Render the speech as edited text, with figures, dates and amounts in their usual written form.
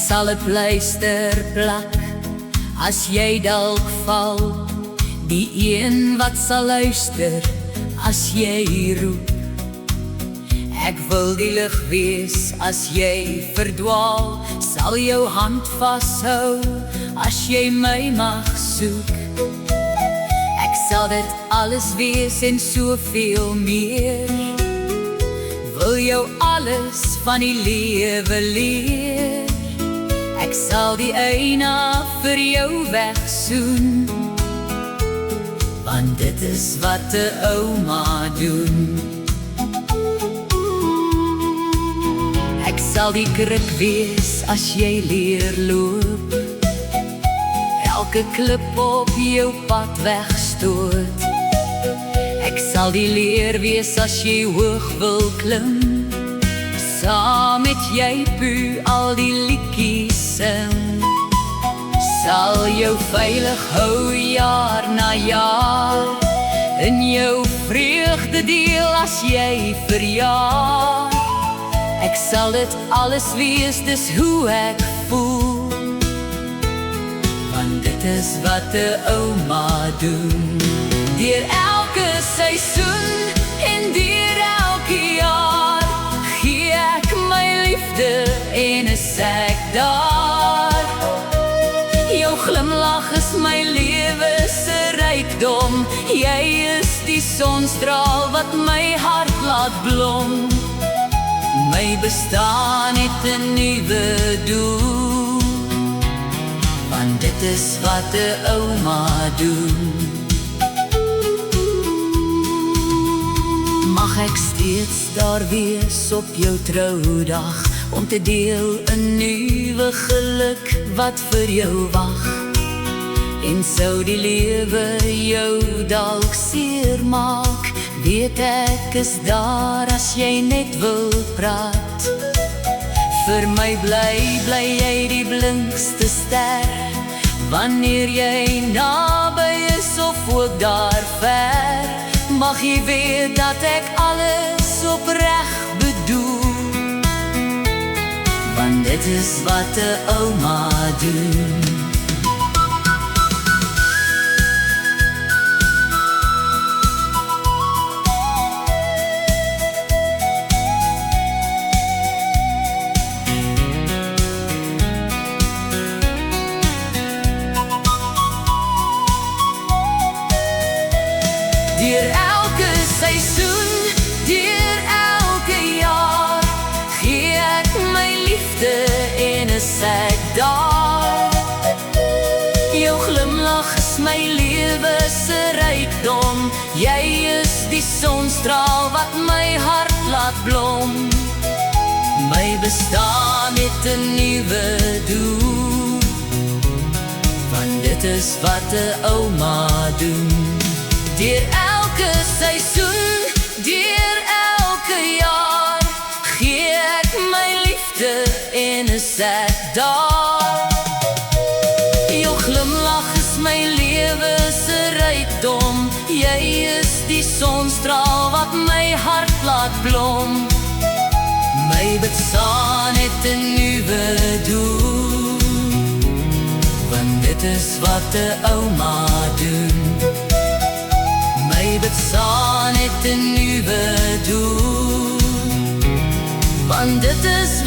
sal 'n pleister plak as jy dalk val, die een wat sal luister as jy roep. Ek wil die lig wees as jy verdwaal, sal jou hand vashou as jy my mag soek. Ek sal dit alles wees en soveel meer, wil jou alles van die lewe leer. Ek sal die eina vir jou wegsoen, want dit is wat 'n ouma doen. Ek sal die kruk wees as jy leer loop, elke klip op jou pad wegstoot. Ek sal die leer wees as jy hoog wil klim, saam met jy pu al die liedjies sing. Sal jou veilig hou jaar na jaar, in jou vreugde deel as jy verjaar. Ek sal dit alles wees, dis hoe ek voel, want dit is wat 'n ouma doen. Deur elke seisoen en deur elke jaar, gee ek my liefde en is ek daar. Jou glimlach is my lewe se rykdom, jy is die sonstraal wat my hart laat blom. My bestaan het 'n nuwe doel, want dit is wat 'n ouma doen. Mag ek steeds daar wees op jou troudag, om te deel 'n nuwe geluk wat vir jou wag. En sou die lewe jou dalk seer maak, weet ek is daar as jy net wil praat. Vir my bly jy die blinkste ster, wanneer jy naby is of ook daar ver. Mag jy weet dat ek alles opreg bedoel, want dit is wat 'n ouma doen. Deur elke seisoen, deur elke jaar, gee ek my liefde en is ek daar. Jou glimlach is my lewe se rykdom, jy is die sonstraal wat my hart laat blom. My bestaan het 'n nuwe doel, want dit is wat 'n ouma doen. Deur elke seisoen, deur elke jaar, gee ek my liefde en is ek daar. Jou glimlach is my lewe se rykdom, jy is die sonstraal wat my hart laat blom. My bestaan het 'n nuwe doel, want dit is wat 'n ouma doen. My bestaan het 'n nuwe doel, want dit is